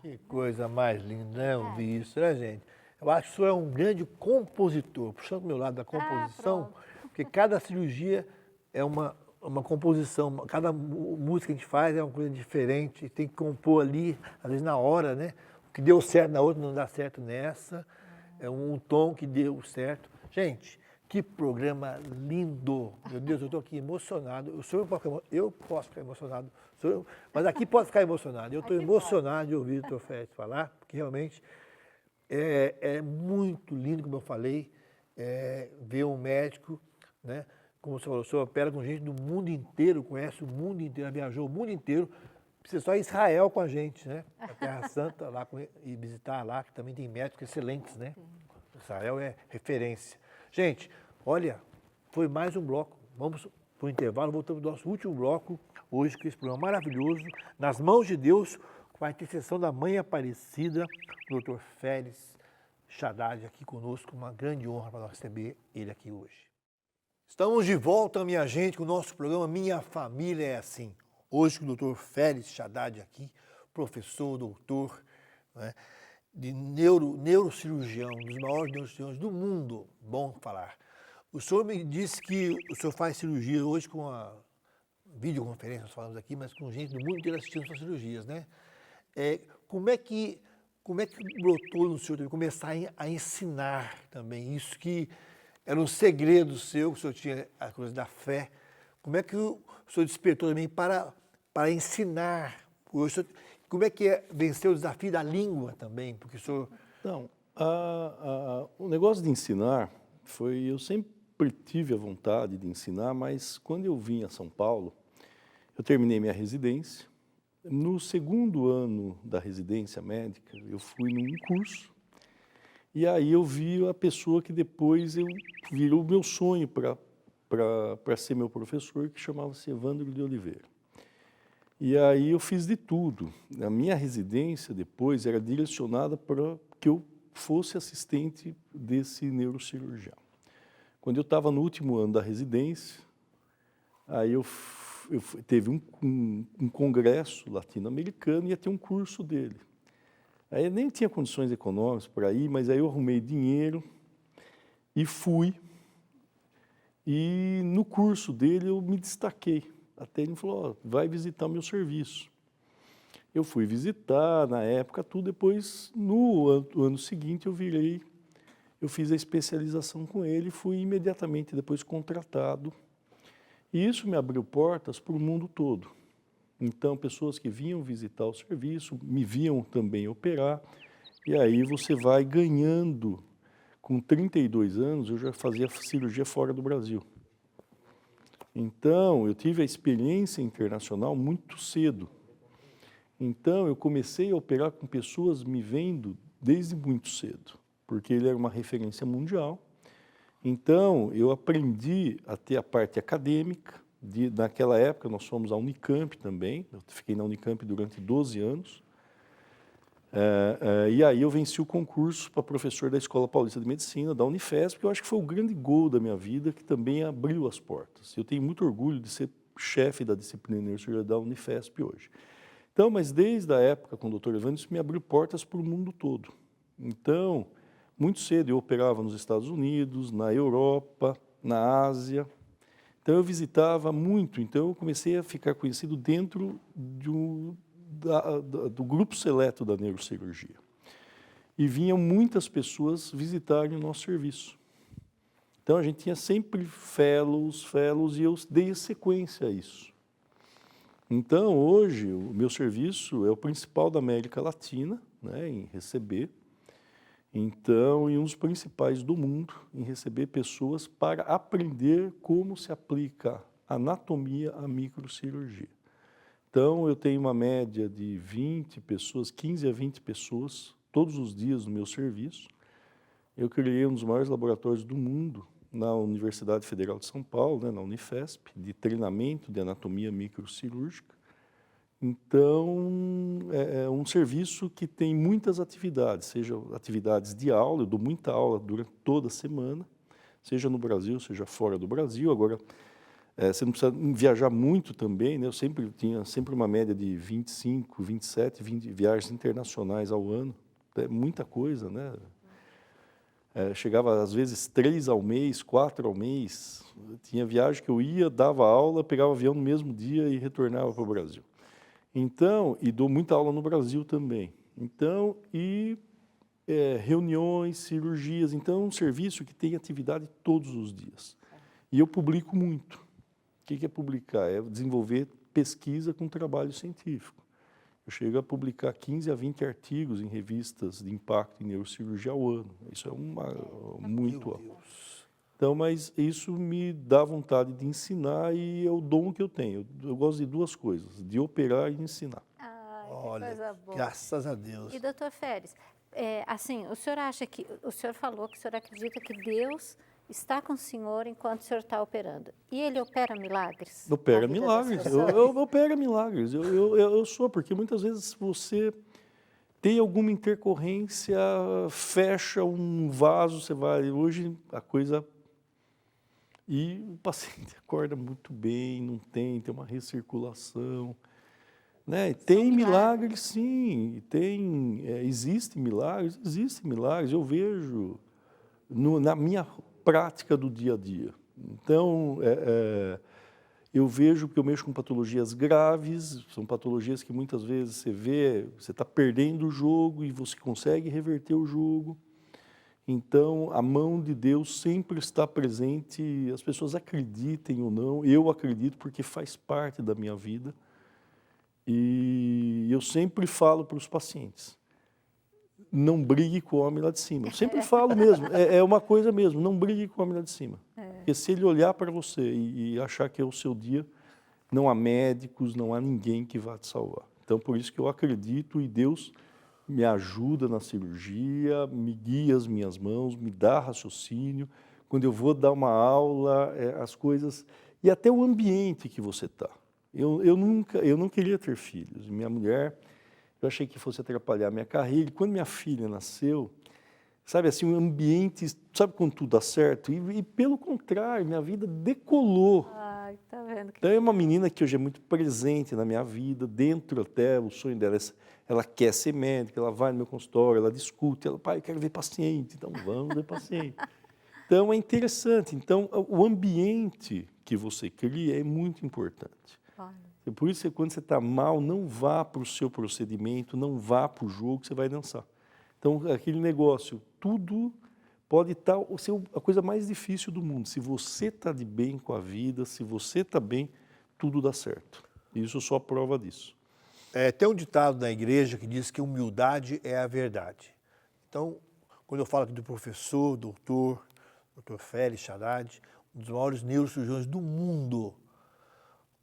S2: Que coisa mais linda, né? Eu vi isso, né, gente? Eu acho que o senhor é um grande compositor, puxando para o meu lado da composição, porque cada cirurgia é uma composição, cada música que a gente faz é uma coisa diferente, tem que compor ali, às vezes na hora, né? O que deu certo na outra não dá certo nessa, é um tom que deu certo. Gente, que programa lindo! Meu Deus, eu estou aqui emocionado. Eu posso ficar emocionado, mas aqui pode ficar emocionado. Eu estou emocionado de ouvir o Dr. Félix falar, porque realmente é muito lindo, como eu falei, ver um médico, né? Como você falou, o senhor opera com gente do mundo inteiro, conhece o mundo inteiro, viajou o mundo inteiro. Precisa só ir a Israel com a gente, né? A Terra Santa, lá e visitar lá, que também tem médicos excelentes, né? Israel é referência. Gente, olha, foi mais um bloco. Vamos para o intervalo, voltamos ao nosso último bloco, hoje, com esse programa maravilhoso, Nas Mãos de Deus, com a intercessão da Mãe Aparecida, o Dr. Félix Shaddad aqui conosco, uma grande honra para nós receber ele aqui hoje. Estamos de volta, minha gente, com o nosso programa Minha Família é Assim. Hoje com o Dr. Félix Shaddad aqui, professor, doutor, né, de neurocirurgião, um dos maiores neurocirurgiões do mundo, bom falar. O senhor me disse que o senhor faz cirurgia hoje com a videoconferência, nós falamos aqui, mas com gente do mundo inteiro assistindo suas cirurgias, né? Como é que brotou no senhor começar a ensinar também isso que era um segredo seu, que o senhor tinha a coisa da fé? Como é que o senhor despertou também para ensinar? Como é que vencer o desafio da língua também? Porque o senhor...
S4: Então, o negócio de ensinar eu sempre tive a vontade de ensinar, mas quando eu vim a São Paulo, eu terminei minha residência. No segundo ano da residência médica, eu fui num curso E aí eu vi a pessoa que depois virou o meu sonho para ser meu professor, que chamava-se Evandro de Oliveira. E aí eu fiz de tudo. A minha residência depois era direcionada para que eu fosse assistente desse neurocirurgião. Quando eu estava no último ano da residência, aí teve um congresso latino-americano e ia ter um curso dele. Aí eu nem tinha condições econômicas para ir, mas aí eu arrumei dinheiro e fui. E no curso dele eu me destaquei. Até ele falou, vai visitar o meu serviço. Eu fui visitar, na época, tudo. Depois, no ano seguinte, eu fiz a especialização com ele e fui imediatamente depois contratado. E isso me abriu portas para o mundo todo. Então, pessoas que vinham visitar o serviço, me viam também operar, e aí você vai ganhando. Com 32 anos, eu já fazia cirurgia fora do Brasil. Então, eu tive a experiência internacional muito cedo. Então, eu comecei a operar com pessoas me vendo desde muito cedo, porque ele era uma referência mundial. Então, eu aprendi a ter a parte acadêmica. Naquela época, nós fomos à Unicamp também. Eu fiquei na Unicamp durante 12 anos. E aí eu venci o concurso para professor da Escola Paulista de Medicina, da Unifesp, que eu acho que foi o grande gol da minha vida, que também abriu as portas. Eu tenho muito orgulho de ser chefe da disciplina de neurocirurgia da Unifesp hoje. Então, mas desde a época com o Dr. Evandro, isso me abriu portas para o mundo todo. Então, muito cedo eu operava nos Estados Unidos, na Europa, na Ásia. Então, eu visitava muito. Então, eu comecei a ficar conhecido dentro do grupo seleto da neurocirurgia. E vinham muitas pessoas visitarem o nosso serviço. Então, a gente tinha sempre fellows, e eu dei sequência a isso. Então, hoje, o meu serviço é o principal da América Latina, né, em receber. Então, e um dos principais do mundo em receber pessoas para aprender como se aplica a anatomia à microcirurgia. Então, eu tenho uma média de 20 pessoas, 15 a 20 pessoas, todos os dias no meu serviço. Eu criei um dos maiores laboratórios do mundo na Universidade Federal de São Paulo, né, na Unifesp, de treinamento de anatomia microcirúrgica. Então, é um serviço que tem muitas atividades, seja atividades de aula, eu dou muita aula durante toda a semana, seja no Brasil, seja fora do Brasil. Agora, você não precisa viajar muito também, né? Eu tinha sempre uma média de 25, 27, 20 viagens internacionais ao ano, é muita coisa, né? Chegava às vezes 3 ao mês, 4 ao mês. Tinha viagem que eu ia, dava aula, pegava avião no mesmo dia e retornava para o Brasil. Então, e dou muita aula no Brasil também. Então, reuniões, cirurgias. Então, é um serviço que tem atividade todos os dias. E eu publico muito. O que é publicar? É desenvolver pesquisa com trabalho científico. Eu chego a publicar 15 a 20 artigos em revistas de impacto em neurocirurgia ao ano. Isso é muito alto. Então, mas isso me dá vontade de ensinar e é o dom que eu tenho. Eu gosto de duas coisas, de operar e ensinar.
S2: Olha, que coisa boa. Graças a Deus.
S3: E, doutor Feres, assim, o senhor acha que, o senhor falou que o senhor acredita que Deus está com o senhor enquanto o senhor está operando. E ele opera milagres?
S4: Opera milagres. Eu opero milagres. Eu sou, porque muitas vezes você tem alguma intercorrência, fecha um vaso, você vai... Hoje a coisa... E o paciente acorda muito bem, não tem uma recirculação. Né? Tem milagres, sim. Existem milagres. Eu vejo na minha prática do dia a dia. Então, eu vejo que eu mexo com patologias graves, são patologias que muitas vezes você está perdendo o jogo e você consegue reverter o jogo. Então, a mão de Deus sempre está presente, as pessoas acreditem ou não, eu acredito porque faz parte da minha vida. E eu sempre falo para os pacientes, não brigue com o homem lá de cima. Eu sempre falo mesmo, é uma coisa mesmo, não brigue com o homem lá de cima. Porque se ele olhar para você e achar que é o seu dia, não há médicos, não há ninguém que vá te salvar. Então, por isso que eu acredito e Deus me ajuda na cirurgia, me guia as minhas mãos, me dá raciocínio. Quando eu vou dar uma aula, as coisas... E até o ambiente que você está. Eu não queria ter filhos. Minha mulher, eu achei que fosse atrapalhar a minha carreira. E quando minha filha nasceu, sabe assim, o ambiente, sabe quando tudo dá certo? E pelo contrário, minha vida decolou.
S3: Ai, tá vendo?
S4: Então é uma menina que hoje é muito presente na minha vida, dentro até, o sonho dela, ela quer ser médica, ela vai no meu consultório, ela discute, ela, pai, eu quero ver paciente, então vamos ver paciente. Então é interessante, então o ambiente que você cria é muito importante.
S3: Olha.
S4: Por isso que quando você está mal, não vá para o seu procedimento, não vá para o jogo que você vai dançar. Então aquele negócio, tudo pode estar, ser a coisa mais difícil do mundo. Se você está de bem com a vida, se você está bem, tudo dá certo. Isso é só prova disso.
S2: Tem um ditado na igreja que diz que humildade é a verdade. Então, quando eu falo aqui do professor, doutor Félix Haddad, um dos maiores neurocirurgiões do mundo,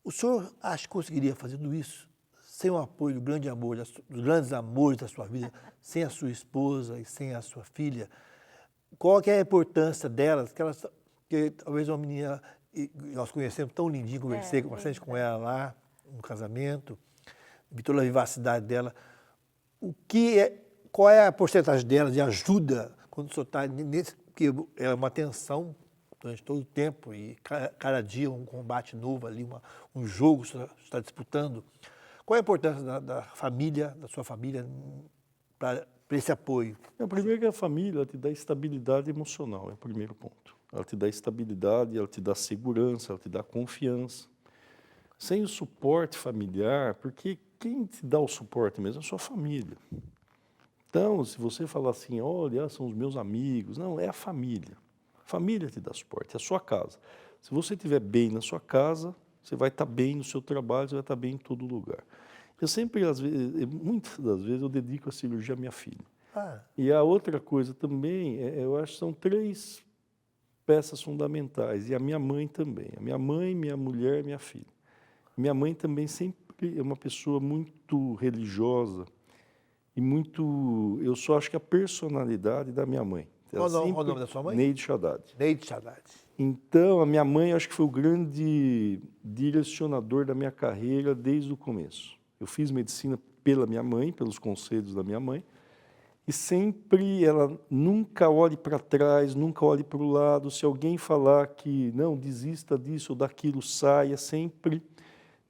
S2: o senhor acha que conseguiria fazer tudo isso sem o apoio do grande amor, dos grandes amores da sua vida, sem a sua esposa e sem a sua filha? Qual que é a importância delas? Que talvez uma menina, nós conhecemos tão lindinha, conversei bastante com ela lá, no casamento, vi toda a vivacidade dela. Qual é a porcentagem dela de ajuda quando o senhor está nesse... Porque é uma tensão durante todo o tempo e cada dia um combate novo ali, um jogo que você está disputando. Qual é a importância da família, da sua família, para esse apoio?
S4: Primeiro que a família te dá estabilidade emocional, é o primeiro ponto. Ela te dá estabilidade, ela te dá segurança, ela te dá confiança. Sem o suporte familiar, porque quem te dá o suporte mesmo é a sua família. Então, se você falar assim, olha, são os meus amigos, não, é a família. A família te dá suporte, é a sua casa. Se você estiver bem na sua casa, você vai estar bem no seu trabalho, você vai estar bem em todo lugar. Eu sempre, muitas das vezes, eu dedico a cirurgia à minha filha. E a outra coisa também, eu acho que são 3 peças fundamentais, e a minha mãe também. A minha mãe, minha mulher, minha filha. Minha mãe também sempre é uma pessoa muito religiosa e muito... Eu só acho que a personalidade da minha mãe.
S2: Qual o nome da sua mãe?
S4: Neide Haddad.
S2: Neide Haddad.
S4: Então, a minha mãe, eu acho que foi o grande direcionador da minha carreira desde o começo. Eu fiz medicina pela minha mãe, pelos conselhos da minha mãe, e sempre ela nunca olhe para trás, nunca olhe para o lado. Se alguém falar que não, desista disso ou daquilo, saia, sempre,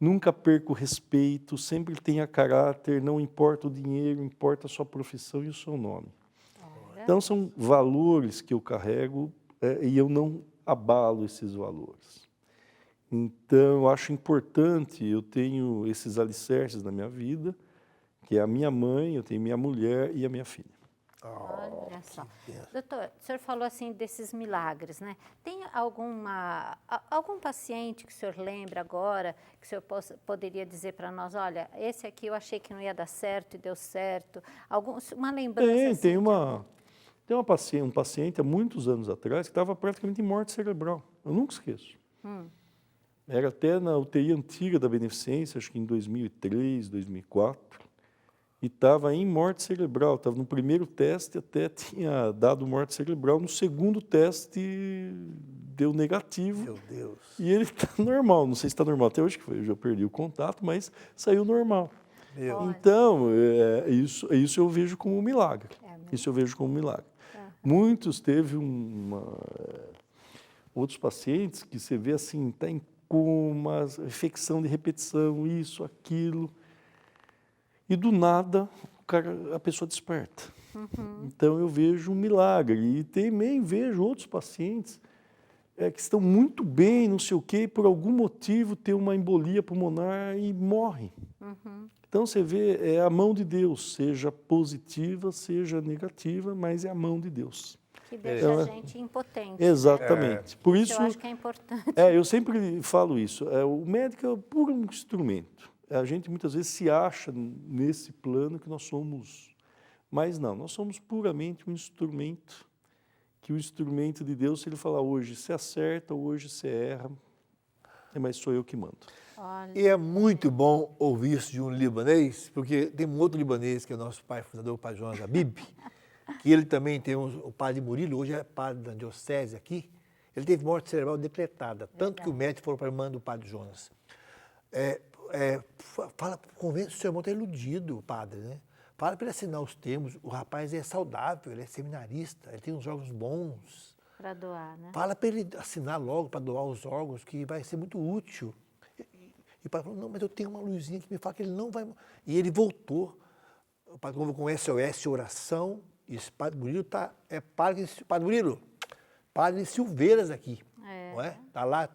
S4: nunca perca o respeito, sempre tenha caráter, não importa o dinheiro, importa a sua profissão e o seu nome. Então, são valores que eu carrego e eu não abalo esses valores. Então, eu acho importante, eu tenho esses alicerces na minha vida, que é a minha mãe, eu tenho minha mulher e a minha filha.
S3: Olha só. Doutor, o senhor falou assim desses milagres, né? Tem algum paciente que o senhor lembra agora, que o senhor poderia dizer para nós, olha, esse aqui eu achei que não ia dar certo e deu certo? Uma lembrança assim?
S4: Tem um paciente há muitos anos atrás que estava praticamente em morte cerebral. Eu nunca esqueço. Era até na UTI antiga da Beneficência, acho que em 2003, 2004, e estava em morte cerebral. Estava no primeiro teste, até tinha dado morte cerebral. No segundo teste, deu negativo. Meu Deus. E ele está normal. Não sei se está normal até hoje, que eu já perdi o contato, mas saiu normal. Então, isso eu vejo como um milagre. Isso eu vejo como um milagre. Muitos teve outros pacientes que você vê assim, está em coma, infecção de repetição, isso, aquilo. E do nada, a pessoa desperta. Então eu vejo um milagre. E também vejo outros pacientes que estão muito bem, não sei o quê, e por algum motivo tem uma embolia pulmonar e morrem. Então você vê, é a mão de Deus, seja positiva, seja negativa, mas é a mão de Deus.
S3: Que deixa a gente impotente.
S4: Exatamente. Por isso,
S3: eu acho que é importante.
S4: Eu sempre falo isso. O médico é puro instrumento. A gente muitas vezes se acha nesse plano que nós somos, mas não, nós somos puramente um instrumento, que o instrumento de Deus, se ele falar hoje você acerta, hoje você erra, mas sou eu que mando.
S3: Olha,
S2: E é muito bom ouvir isso de um libanês, porque tem um outro libanês, que é o nosso pai fundador, o padre Jonas Habib, que ele também tem o padre Murilo, hoje é padre da diocese aqui. Ele teve morte cerebral decretada, tanto que o médico falou para a irmã do padre Jonas. Convence o seu irmão, está iludido, o padre, né? Fala para ele assinar os termos, o rapaz é saudável, ele é seminarista, ele tem uns órgãos bons.
S3: para doar, né?
S2: Fala para ele assinar logo, para doar os órgãos, que vai ser muito útil. E o padre falou, não, mas eu tenho uma luzinha que me fala que ele não vai... E ele voltou. O padre convocou com SOS Oração, e esse padre Murilo padre Murilo, padre Silveiras aqui, não é? Está lá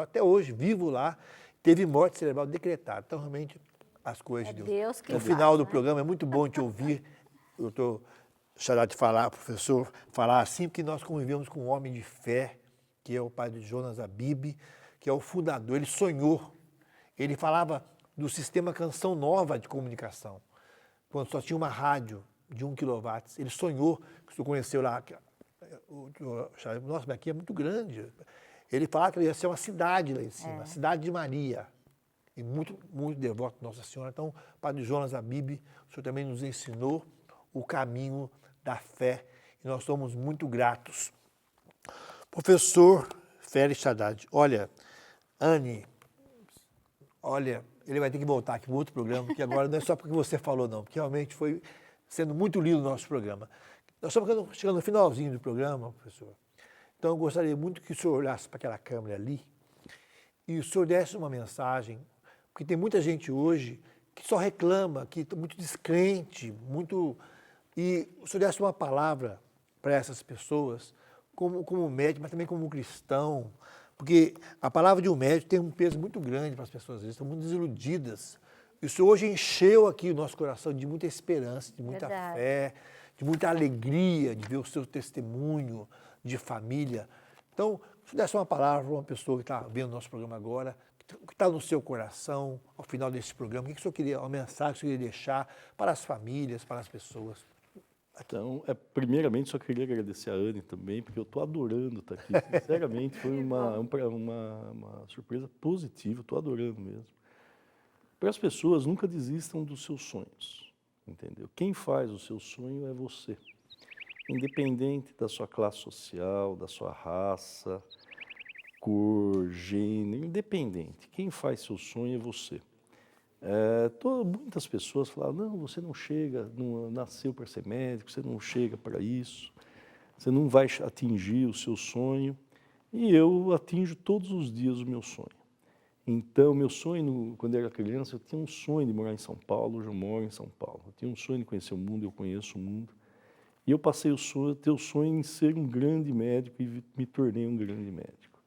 S2: até hoje, vivo lá, teve morte cerebral decretada. Então, realmente, as coisas de Deus.
S3: Deus que
S2: No
S3: faz,
S2: final do
S3: né?
S2: programa, é muito bom te ouvir. Eu estou chateado de falar, professor, falar assim, porque nós convivemos com um homem de fé, que é o padre Jonas Habib, que é o fundador. Ele sonhou, ele falava do sistema Canção Nova de comunicação, quando só tinha uma rádio de 1 kW. Ele sonhou, que você conheceu lá, nossa, mas aqui é muito grande. Ele falava que ia ser uma cidade lá em cima, a cidade de Maria. E muito, muito devoto de Nossa Senhora. Então, padre Jonas Habib, o senhor também nos ensinou o caminho da fé e nós somos muito gratos. Professor Félix Haddad, olha, Anne, olha, ele vai ter que voltar aqui para outro programa, porque agora não é só porque você falou, não, porque realmente foi sendo muito lindo o nosso programa. Nós estamos chegando no finalzinho do programa, professor. Então, eu gostaria muito que o senhor olhasse para aquela câmera ali e o senhor desse uma mensagem, porque tem muita gente hoje que só reclama, que está muito descrente, muito... E o senhor desse uma palavra para essas pessoas, como médico, mas também como cristão, porque a palavra de um médico tem um peso muito grande para as pessoas, às vezes estão muito desiludidas. E o senhor hoje encheu aqui o nosso coração de muita esperança, de muita fé, de muita alegria, de ver o seu testemunho de família. Então, se desse uma palavra para uma pessoa que está vendo o nosso programa agora, que está no seu coração, ao final desse programa, o que o senhor queria, uma mensagem que o senhor queria deixar para as famílias, para as pessoas?
S4: Então, primeiramente, só queria agradecer a Anne também, porque eu estou adorando estar aqui. Sinceramente, foi uma surpresa positiva, estou adorando mesmo. Para as pessoas, nunca desistam dos seus sonhos, entendeu? Quem faz o seu sonho é você. Independente da sua classe social, da sua raça, cor, gênero, independente. Quem faz seu sonho é você. Muitas pessoas falam, não, você não chega, não nasceu para ser médico, você não chega para isso, você não vai atingir o seu sonho. E eu atinjo todos os dias o meu sonho. Então, meu sonho, quando eu era criança, eu tinha um sonho de morar em São Paulo, hoje eu moro em São Paulo. Eu tinha um sonho de conhecer o mundo, eu conheço o mundo. E eu passei a ter o sonho em ser um grande médico e me tornei um grande médico.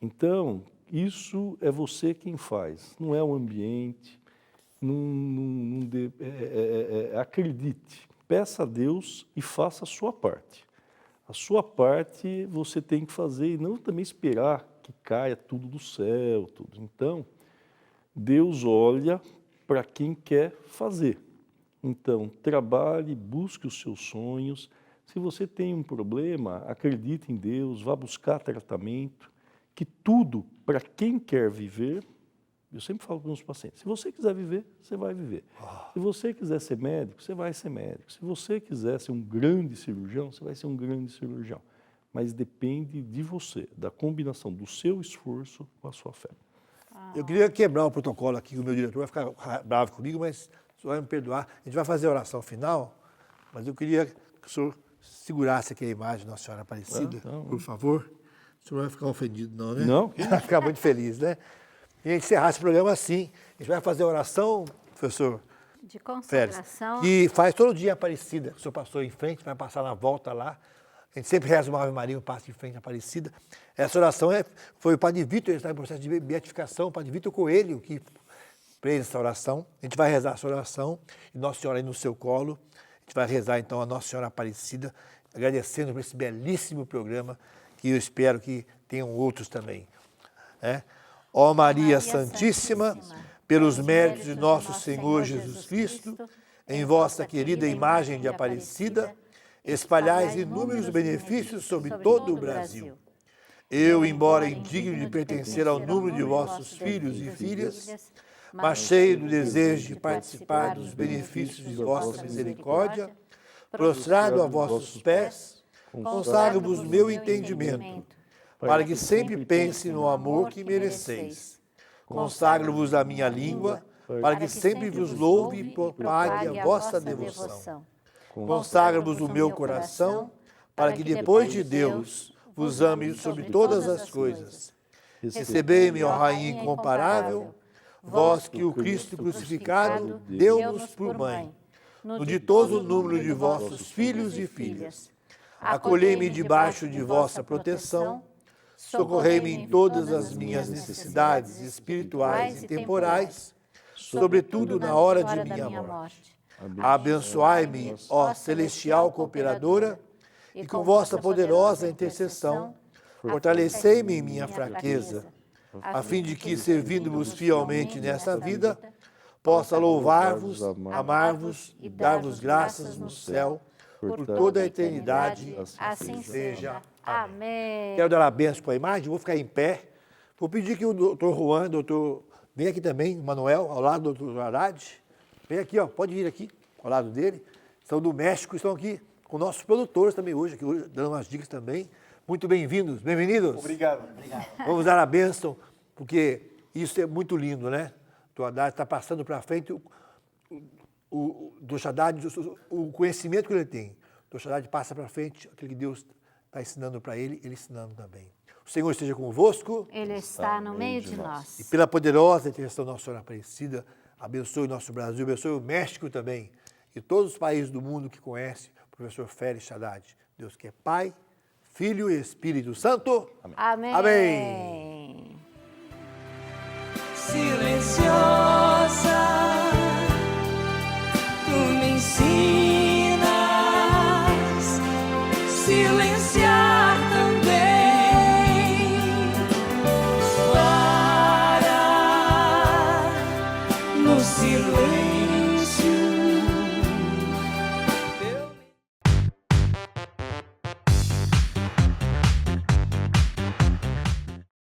S4: Então, isso é você quem faz, não é o ambiente. Acredite, peça a Deus e faça a sua parte. A sua parte você tem que fazer e não também esperar que caia tudo do céu. Tudo. Então, Deus olha para quem quer fazer. Então, trabalhe, busque os seus sonhos. Se você tem um problema, acredite em Deus, vá buscar tratamento, que tudo, para quem quer viver, eu sempre falo para os meus pacientes, se você quiser viver, você vai viver. Se você quiser ser médico, você vai ser médico. Se você quiser ser um grande cirurgião, você vai ser um grande cirurgião. Mas depende de você, da combinação do seu esforço com a sua fé.
S2: Eu queria quebrar o protocolo aqui, o meu diretor vai ficar bravo comigo, mas o senhor vai me perdoar. A gente vai fazer a oração final, mas eu queria que o senhor segurasse aqui a imagem da Nossa Senhora Aparecida, por favor. O senhor não vai ficar ofendido, não, né?
S4: Não.
S2: Vai ficar muito feliz, né? E a gente encerrar esse programa assim. A gente vai fazer a oração, professor
S3: De
S2: Félix,
S3: consagração.
S2: que faz todo dia a Aparecida. O senhor passou em frente, vai passar na volta lá. A gente sempre reza uma Ave Maria, um passo em frente à Aparecida. Essa oração foi o Padre Vitor, ele está em processo de beatificação, o Padre Vitor Coelho, que fez essa oração. A gente vai rezar essa oração, e Nossa Senhora aí no seu colo. A gente vai rezar então a Nossa Senhora Aparecida, agradecendo por esse belíssimo programa, que eu espero que tenham outros também. Ó Maria Santíssima, pelos méritos de nosso Senhor Jesus Cristo, em vossa querida imagem de Aparecida, espalhais inúmeros benefícios sobre todo o Brasil. Eu, embora indigno de pertencer ao número de vossos filhos e filhas, mas cheio do desejo de participar dos benefícios de vossa misericórdia, prostrado a vossos pés, consagro-vos meu entendimento, para que sempre pense no amor que mereceis. Consagro-vos a minha língua, para que sempre vos louve e propague a vossa devoção. Consagro-vos o meu coração, para que depois de Deus vos ame sobre todas as coisas. Recebei-me, ó Rainha incomparável, vós que o Cristo crucificado deu-nos por mãe, no ditoso número de vossos filhos e filhas. Acolhei-me debaixo de vossa proteção, socorrei-me em todas as minhas necessidades espirituais e temporais, sobretudo na hora de minha morte. Abençoai-me, ó celestial cooperadora, e com vossa poderosa intercessão, fortalecei-me em minha fraqueza, a fim de que, servindo-vos fielmente nessa vida, possa louvar-vos, amar-vos e dar-vos graças no céu por toda a eternidade.
S3: Assim
S2: seja.
S3: Amém.
S2: Quero dar a benção com a imagem, vou ficar em pé. Vou pedir que o doutor Juan, vem aqui também, Manuel, ao lado do doutor Haddad. Vem aqui, ó, pode vir aqui, ao lado dele. São do México, estão aqui com nossos produtores também hoje, aqui dando umas dicas também. Muito bem-vindos, bem-vindos.
S5: Obrigado.
S2: Vamos dar a bênção, porque isso é muito lindo, né? O doutor Haddad está passando para frente o doutor Haddad, o conhecimento que ele tem. O doutor Haddad passa para frente aquilo que Deus está ensinando para ele, ele ensinando também. O Senhor esteja convosco.
S3: Ele está no meio de nós.
S2: E pela poderosa intercessão da Nossa Senhora Aparecida, abençoe o nosso Brasil, abençoe o México também, e todos os países do mundo que conhecem o professor Félix Haddad. Deus que é Pai, Filho e Espírito Santo.
S3: Amém.
S2: Amém.
S6: Silencio.